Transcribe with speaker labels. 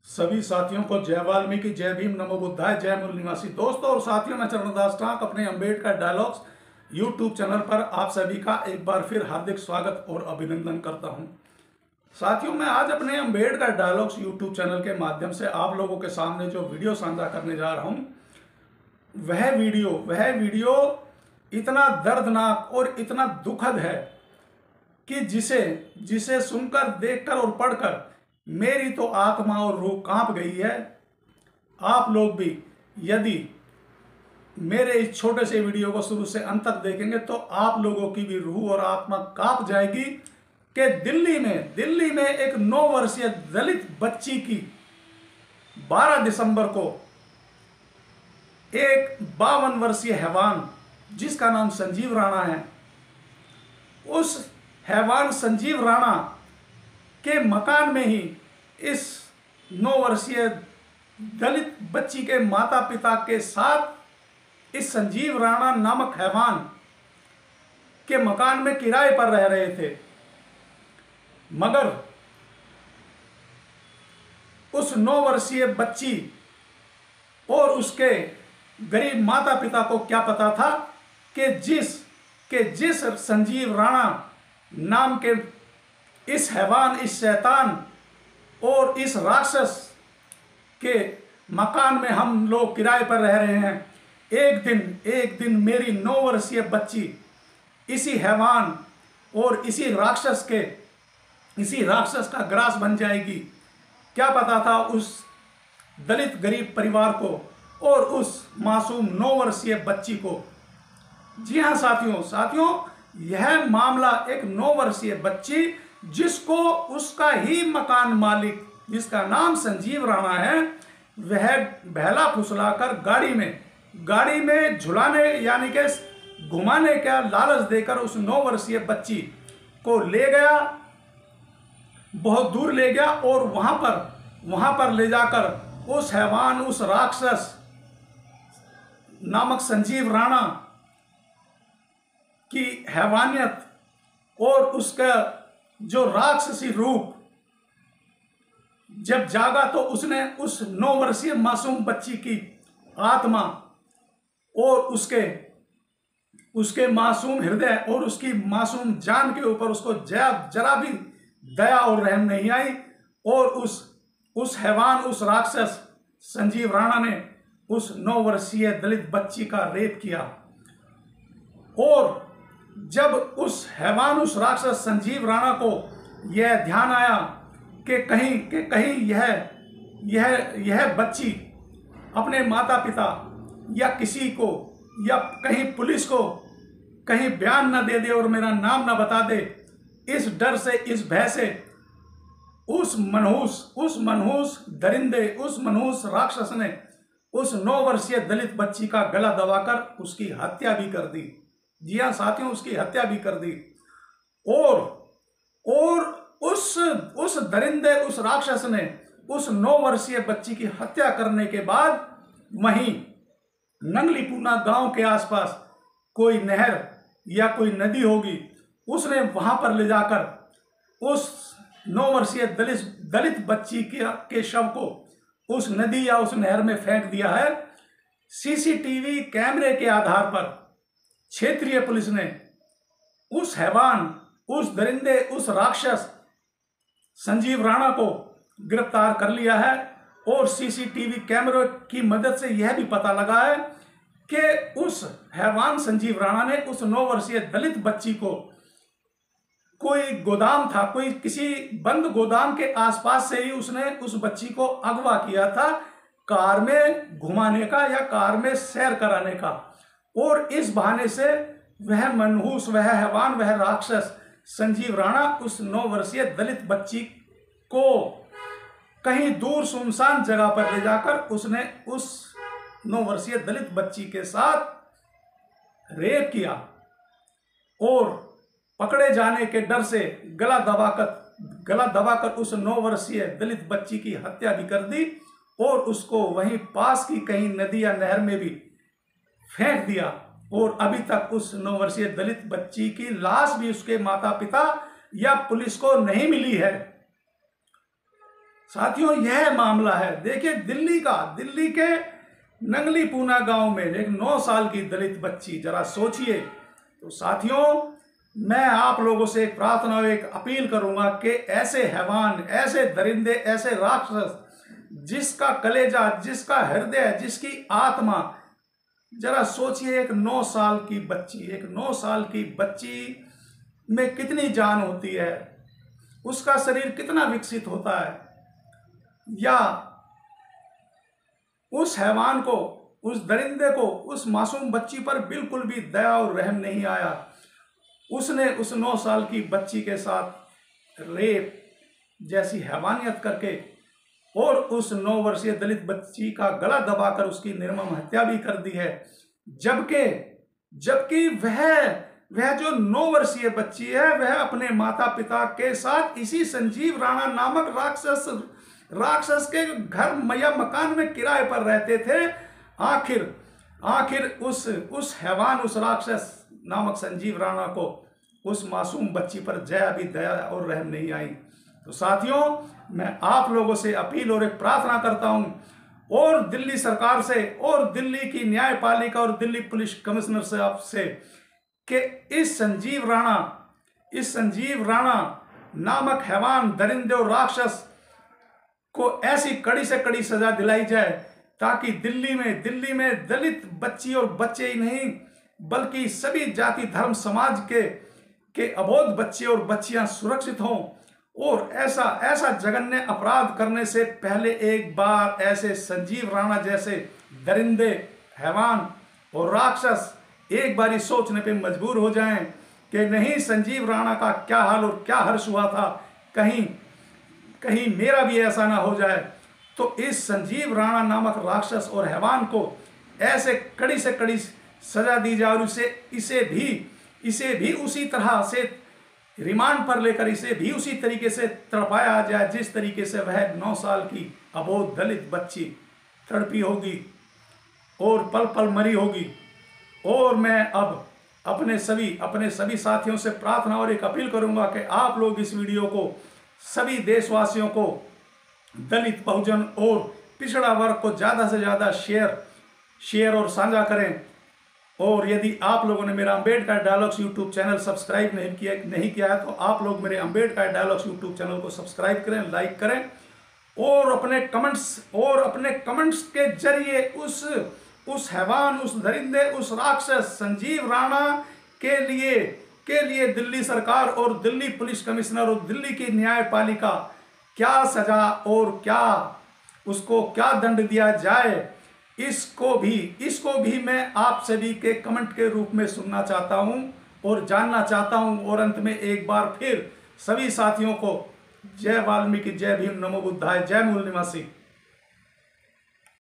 Speaker 1: सभी साथियों को जय वाल्मीकि, जय भीम, नमो बुद्धाय, जय मूल निवासी। दोस्तों और साथियों, मैं चरणदास टाक अपने अम्बेडकर डायलॉग्स यूट्यूब चैनल पर आप सभी का एक बार फिर हार्दिक स्वागत और अभिनंदन करता हूं। साथियों, मैं आज अपने अम्बेडकर डायलॉग्स यूट्यूब चैनल के माध्यम से आप लोगों के सामने जो वीडियो साझा करने जा रहा हूं, वह वीडियो इतना दर्दनाक और इतना दुखद है कि जिसे सुनकर, देखकर और पढ़कर मेरी तो आत्मा और रूह कांप गई है। आप लोग भी यदि मेरे इस छोटे से वीडियो को शुरू से अंत तक देखेंगे तो आप लोगों की भी रूह और आत्मा कांप जाएगी कि दिल्ली में एक 9 वर्षीय दलित बच्ची की 12 दिसंबर को एक 52 वर्षीय हैवान जिसका नाम संजीव राणा है, उस हैवान संजीव राणा के मकान में ही इस 9 वर्षीय दलित बच्ची के माता पिता के साथ इस संजीव राणा नामक हैवान के मकान में किराए पर रह रहे थे। मगर उस 9 वर्षीय बच्ची और उसके गरीब माता पिता को क्या पता था कि जिस संजीव राणा नाम के इस हैवान, इस शैतान और इस राक्षस के मकान में हम लोग किराए पर रह रहे हैं, एक दिन मेरी 9 वर्षीय बच्ची इसी हैवान और इसी राक्षस का ग्रास बन जाएगी। क्या पता था उस दलित गरीब परिवार को और उस मासूम 9 वर्षीय बच्ची को। जी हाँ साथियों, यह मामला एक 9 वर्षीय बच्ची जिसको उसका ही मकान मालिक, जिसका नाम संजीव राणा है, वह बहला फुसलाकर गाड़ी में झुलाने यानी कि घुमाने का लालच देकर उस 9 वर्षीय बच्ची को ले गया, बहुत दूर ले गया और वहां पर ले जाकर उस हैवान, उस राक्षस नामक संजीव राणा की हैवानियत और उसका जो राक्षसी रूप जब जागा तो उसने उस 9 वर्षीय मासूम बच्ची की आत्मा और उसके मासूम हृदय और उसकी मासूम जान के ऊपर उसको जरा भी दया और रहम नहीं आई और उस हैवान, उस राक्षस संजीव राणा ने उस 9 वर्षीय दलित बच्ची का रेप किया। और जब उस हैवान, उस राक्षस संजीव राणा को यह ध्यान आया कि कहीं यह बच्ची अपने माता पिता या किसी को या कहीं पुलिस को कहीं बयान न दे दे और मेरा नाम न बता दे, इस डर से, इस भय से उस मनहूस दरिंदे, उस मनहूस राक्षस ने उस 9 वर्षीय दलित बच्ची का गला दबाकर उसकी हत्या भी कर दी। जी हाँ साथियों, उसकी हत्या भी कर दी। और उस दरिंदे, उस राक्षस ने उस 9 वर्षीय बच्ची की हत्या करने के बाद वहीं नंगलीपूना गांव के आसपास कोई नहर या कोई नदी होगी, उसने वहां पर ले जाकर उस 9 वर्षीय दलित बच्ची के शव को उस नदी या उस नहर में फेंक दिया है। सीसीटीवी कैमरे के आधार पर क्षेत्रीय पुलिस ने उस हैवान, उस दरिंदे, उस राक्षस संजीव राणा को गिरफ्तार कर लिया है। और सीसीटीवी कैमरे की मदद से यह भी पता लगा है कि उस हैवान संजीव राणा ने उस 9 वर्षीय दलित बच्ची को कोई गोदाम था, कोई किसी बंद गोदाम के आसपास से ही उसने उस बच्ची को अगवा किया था, कार में घुमाने का या कार में सैर कराने का। और इस बहाने से वह मनहूस, वह हैवान, वह राक्षस संजीव राणा उस 9 वर्षीय दलित बच्ची को कहीं दूर सुनसान जगह पर ले जाकर उसने उस 9 वर्षीय दलित बच्ची के साथ रेप किया और पकड़े जाने के डर से गला दबाकर उस 9 वर्षीय दलित बच्ची की हत्या भी कर दी और उसको वहीं पास की कहीं नदी या नहर में भी फेंक दिया। और अभी तक उस 9 वर्षीय दलित बच्ची की लाश भी उसके माता पिता या पुलिस को नहीं मिली है। साथियों यह मामला है। देखिए दिल्ली के नंगली पूना गांव में एक 9 साल की दलित बच्ची, जरा सोचिए। तो साथियों मैं आप लोगों से एक प्रार्थना और एक अपील करूंगा कि ऐसे हैवान, ऐसे दरिंदे, ऐसे राक्षस, जिसका कलेजा, जिसका हृदय, जिसकी आत्मा, जरा सोचिए एक 9 साल की बच्ची, एक 9 साल की बच्ची में कितनी जान होती है, उसका शरीर कितना विकसित होता है। या उस हैवान को, उस दरिंदे को, उस मासूम बच्ची पर बिल्कुल भी दया और रहम नहीं आया। उसने उस 9 साल की बच्ची के साथ रेप जैसी हैवानियत करके और उस 9 वर्षीय दलित बच्ची का गला दबाकर उसकी निर्मम हत्या भी कर दी है। जबकि वह जो 9 वर्षीय बच्ची है, वह अपने माता पिता के साथ इसी संजीव राणा नामक राक्षस के घर या मकान में किराए पर रहते थे। आखिर उस हैवान, उस राक्षस नामक संजीव राणा को उस मासूम बच्ची पर जरा भी दया और रहम नहीं आई। तो साथियों मैं आप लोगों से अपील और एक प्रार्थना करता हूं, और दिल्ली सरकार से, और दिल्ली की न्यायपालिका और दिल्ली पुलिस कमिश्नर से, आपसे, कि इस संजीव राणा नामक हैवान, दरिंदे और राक्षस को ऐसी कड़ी से कड़ी सजा दिलाई जाए, ताकि दिल्ली में दलित बच्ची और बच्चे ही नहीं, बल्कि सभी जाति धर्म समाज के अबोध बच्चे और बच्चियां सुरक्षित हों। और ऐसा जघन्य अपराध करने से पहले एक बार ऐसे संजीव राणा जैसे दरिंदे, हैवान और राक्षस एक बारी सोचने पे मजबूर हो जाएं कि नहीं, संजीव राणा का क्या हाल और क्या हर्ष हुआ था, कहीं मेरा भी ऐसा ना हो जाए। तो इस संजीव राणा नामक राक्षस और हैवान को ऐसे कड़ी से कड़ी सजा दी जाए, और इसे भी उसी तरह से रिमांड पर लेकर इसे भी उसी तरीके से तड़पाया जाए जिस तरीके से वह 9 साल की अबोध दलित बच्ची तड़पी होगी और पल पल मरी होगी। और मैं अब अपने सभी साथियों से प्रार्थना और एक अपील करूंगा कि आप लोग इस वीडियो को सभी देशवासियों को, दलित, बहुजन और पिछड़ा वर्ग को ज़्यादा से ज़्यादा शेयर और साझा करें। और यदि आप लोगों ने मेरा Ambedkar dialogues YouTube channel subscribe नहीं किया है, तो आप लोग मेरे अम्बेडकर डायलॉग्स यूट्यूब चैनल को सब्सक्राइब करें, लाइक करें, और अपने कमेंट्स के जरिए उस हैवान, उस दरिंदे, उस राक्षस संजीव राणा के लिए दिल्ली सरकार और दिल्ली पुलिस कमिश्नर और दिल्ली की न्यायपालिका क्या सजा और उसको क्या दंड दिया जाए, इसको भी मैं आप सभी के कमेंट के रूप में सुनना चाहता हूं और जानना चाहता हूं। और अंत में एक बार फिर सभी साथियों को जय वाल्मीकि, जय भीम, नमो बुद्धाय, जय मूल निवासी।